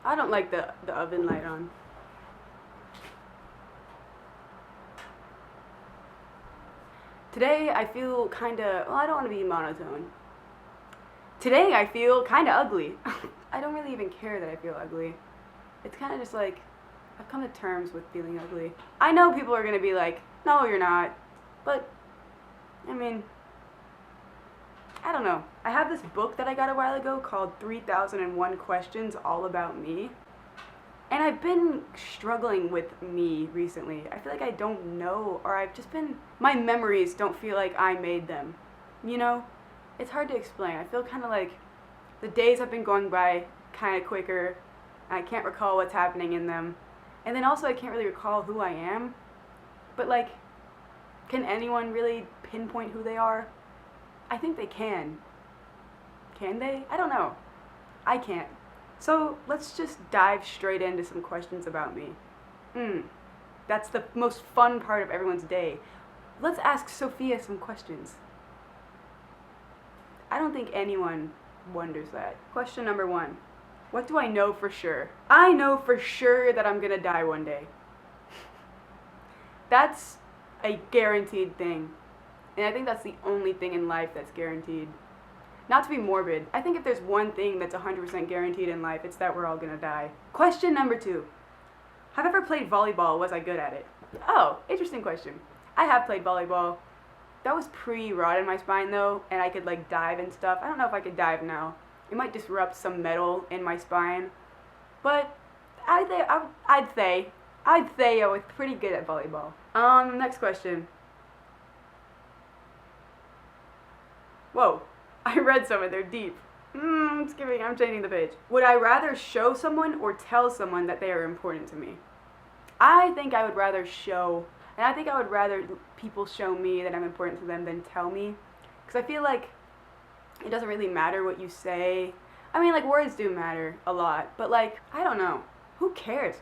I don't like the oven light on. Today I feel kinda, well, I don't want to be monotone. Today I feel kinda ugly. I don't really even care that I feel ugly. It's kinda just like, I've come to terms with feeling ugly. I know people are gonna be like, no, you're not. But, I mean, I don't know. I have this book that I got a while ago called 3001 Questions All About Me. And I've been struggling with me recently. I feel like I don't know, or I've just been, my memories don't feel like I made them. You know? It's hard to explain. I feel kind of like the days have been going by kind of quicker, and I can't recall what's happening in them. And then also I can't really recall who I am. But like, can anyone really pinpoint who they are? I think they can. Can they? I don't know. I can't. So let's just dive straight into some questions about me. That's the most fun part of everyone's day. Let's ask Sophia some questions. I don't think anyone wonders that. Question number 1. What do I know for sure? I know for sure that I'm gonna die one day. That's a guaranteed thing. And I think that's the only thing in life that's guaranteed. Not to be morbid, I think if there's one thing that's 100% guaranteed in life, it's that we're all gonna die. Question number 2. Have I ever played volleyball? Was I good at it? Oh, interesting question. I have played volleyball. That was pre-rot in my spine though, and I could like dive and stuff. I don't know if I could dive now. It might disrupt some metal in my spine. But I'd say I was pretty good at volleyball. Next question. Whoa. I read some and they're deep. I'm changing the page. Would I rather show someone or tell someone that they are important to me? I think I would rather show, and I think I would rather people show me that I'm important to them than tell me. Because I feel like it doesn't really matter what you say. I mean, like, words do matter a lot, but like, I don't know. Who cares?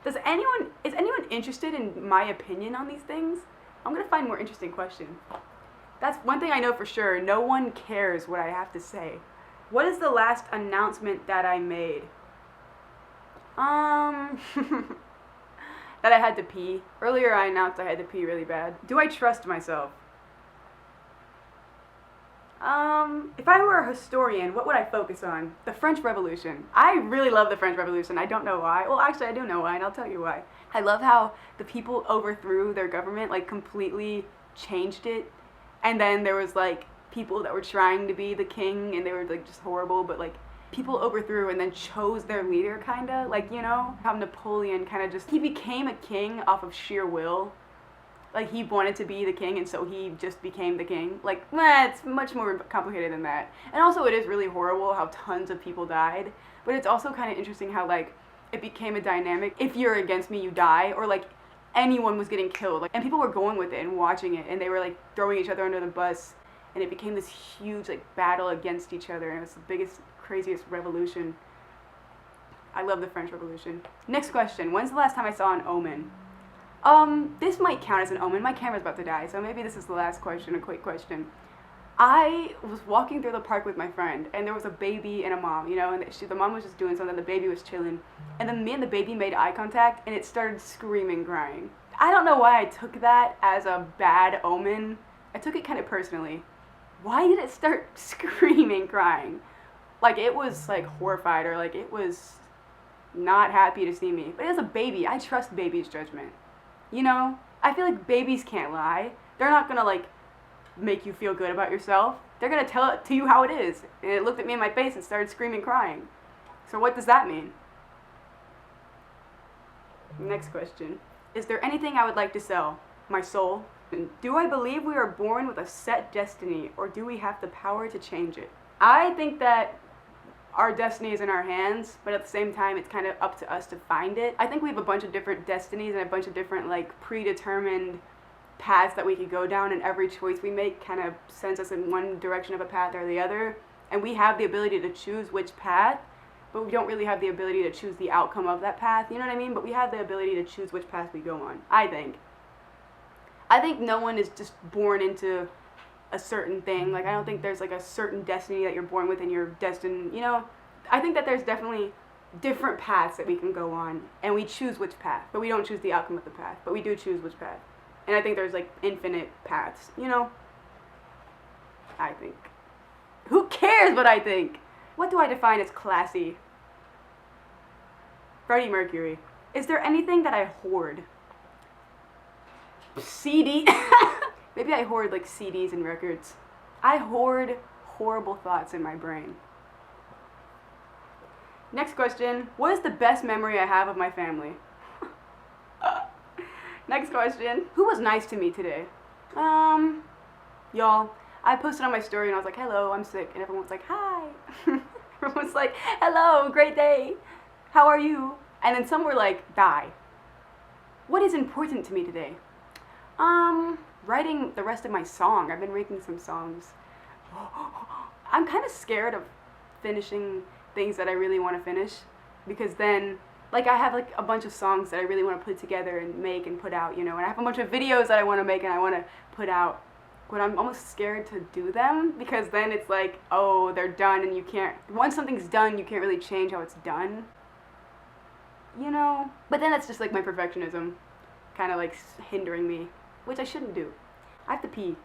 Is anyone interested in my opinion on these things? I'm gonna find more interesting questions. That's one thing I know for sure. No one cares what I have to say. What is the last announcement that I made? That I had to pee. Earlier I announced I had to pee really bad. Do I trust myself? If I were a historian, what would I focus on? The French Revolution. I really love the French Revolution. I don't know why. Well, actually, I do know why, and I'll tell you why. I love how the people overthrew their government, like completely changed it. And then there was like people that were trying to be the king and they were like just horrible, but like people overthrew and then chose their leader kinda. Like, you know, how Napoleon kinda he became a king off of sheer will. Like he wanted to be the king and so he just became the king. Like, it's much more complicated than that. And also it is really horrible how tons of people died. But it's also kind of interesting how like it became a dynamic. If you're against me, you die. Or like anyone was getting killed, like, and people were going with it and watching it, and they were like throwing each other under the bus, and it became this huge like battle against each other, and it was the biggest, craziest revolution. I love the French Revolution. Next question. When's the last time I saw an omen? This might count as an omen. My camera's about to die, so maybe this is the last question, a quick question. I was walking through the park with my friend, and there was a baby and a mom, you know, and the mom was just doing something, the baby was chilling, and then me and the baby made eye contact, and it started screaming, crying. I don't know why I took that as a bad omen. I took it kind of personally. Why did it start screaming, crying? Like, it was, like, horrified, or, like, it was not happy to see me. But as a baby, I trust babies' judgment. You know? I feel like babies can't lie. They're not gonna, like, make you feel good about yourself. They're gonna tell it to you how it is. And it looked at me in my face and started screaming, crying. So what does that mean? Next question. Is there anything I would like to sell? My soul? Do I believe we are born with a set destiny, or do we have the power to change it? I think that our destiny is in our hands, but at the same time, it's kind of up to us to find it. I think we have a bunch of different destinies and a bunch of different, like, predetermined paths that we could go down, and every choice we make kind of sends us in one direction of a path or the other, and we have the ability to choose which path, but we don't really have the ability to choose the outcome of that path, you know what I mean? But we have the ability to choose which path we go on, I think. I think no one is just born into a certain thing. Like, I don't think there's like a certain destiny that you're born with and you're destined, you know? I think that there's definitely different paths that we can go on, and we choose which path, but we don't choose the outcome of the path, but we do choose which path. And I think there's like infinite paths, you know? I think. Who cares what I think? What do I define as classy? Freddie Mercury. Is there anything that I hoard? CD? Maybe I hoard like CDs and records. I hoard horrible thoughts in my brain. Next question. What is the best memory I have of my family? Next question. Who was nice to me today? Y'all. I posted on my story and I was like, hello, I'm sick. And everyone's like, hi. Everyone's like, hello, great day. How are you? And then some were like, die. What is important to me today? Writing the rest of my song. I've been making some songs. I'm kind of scared of finishing things that I really want to finish, because then, like, I have like a bunch of songs that I really want to put together and make and put out, you know, and I have a bunch of videos that I want to make and I want to put out, but I'm almost scared to do them, because then it's like, oh, they're done, and you can't, once something's done, you can't really change how it's done, you know? But then that's just like my perfectionism kind of like hindering me, which I shouldn't do. I have to pee.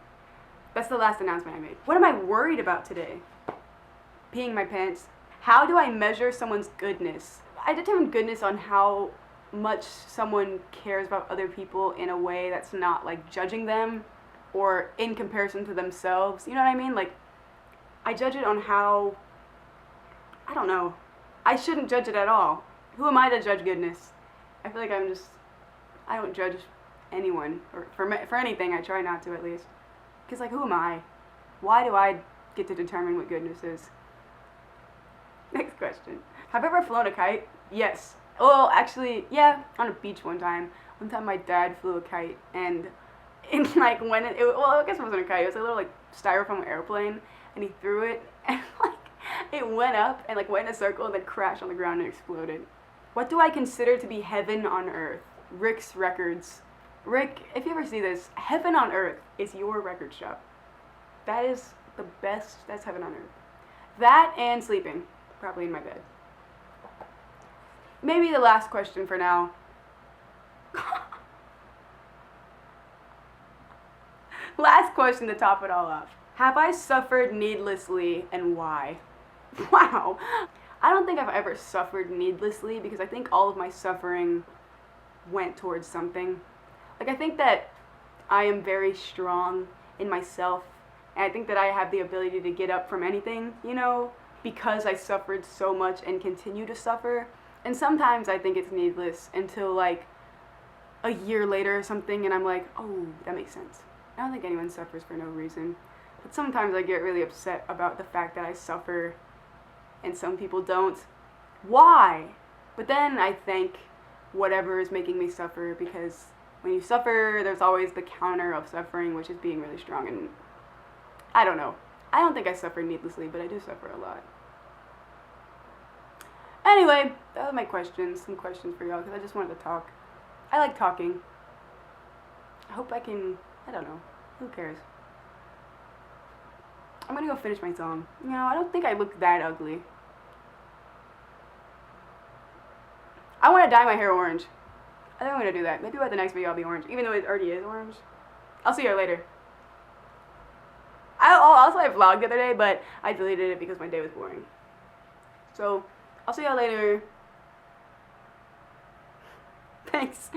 That's the last announcement I made. What am I worried about today? Peeing my pants. How do I measure someone's goodness? I determine goodness on how much someone cares about other people in a way that's not like judging them or in comparison to themselves. You know what I mean? Like, I judge it on how, I don't know. I shouldn't judge it at all. Who am I to judge goodness? I feel like I don't judge anyone, or for anything. I try not to, at least. Because, like, who am I? Why do I get to determine what goodness is? Next question. Have I ever flown a kite? Yes. Well, actually, yeah, on a beach one time. One time my dad flew a kite, and like, when well, I guess it wasn't a kite, it was a little, like, styrofoam airplane, and he threw it, and, like, it went up, and, like, went in a circle, and then crashed on the ground and exploded. What do I consider to be heaven on earth? Rick's Records. Rick, if you ever see this, heaven on earth is your record shop. That is the best, that's heaven on earth. That and sleeping, probably in my bed. Maybe the last question for now. Last question to top it all off. Have I suffered needlessly, and why? Wow. I don't think I've ever suffered needlessly, because I think all of my suffering went towards something. Like, I think that I am very strong in myself, and I think that I have the ability to get up from anything, you know, because I suffered so much and continue to suffer. And sometimes I think it's needless until, like, a year later or something, and I'm like, oh, that makes sense. I don't think anyone suffers for no reason. But sometimes I get really upset about the fact that I suffer and some people don't. Why? But then I thank whatever is making me suffer, because when you suffer, there's always the counter of suffering, which is being really strong. And I don't know. I don't think I suffer needlessly, but I do suffer a lot. Anyway, that was my questions. Some questions for y'all, because I just wanted to talk. I like talking. I hope I can, I don't know. Who cares? I'm gonna go finish my song. You know, I don't think I look that ugly. I want to dye my hair orange. I think I'm gonna do that. Maybe by the next video I'll be orange, even though it already is orange. I'll see you later. I vlogged the other day, but I deleted it because my day was boring. So, I'll see y'all later. Thanks.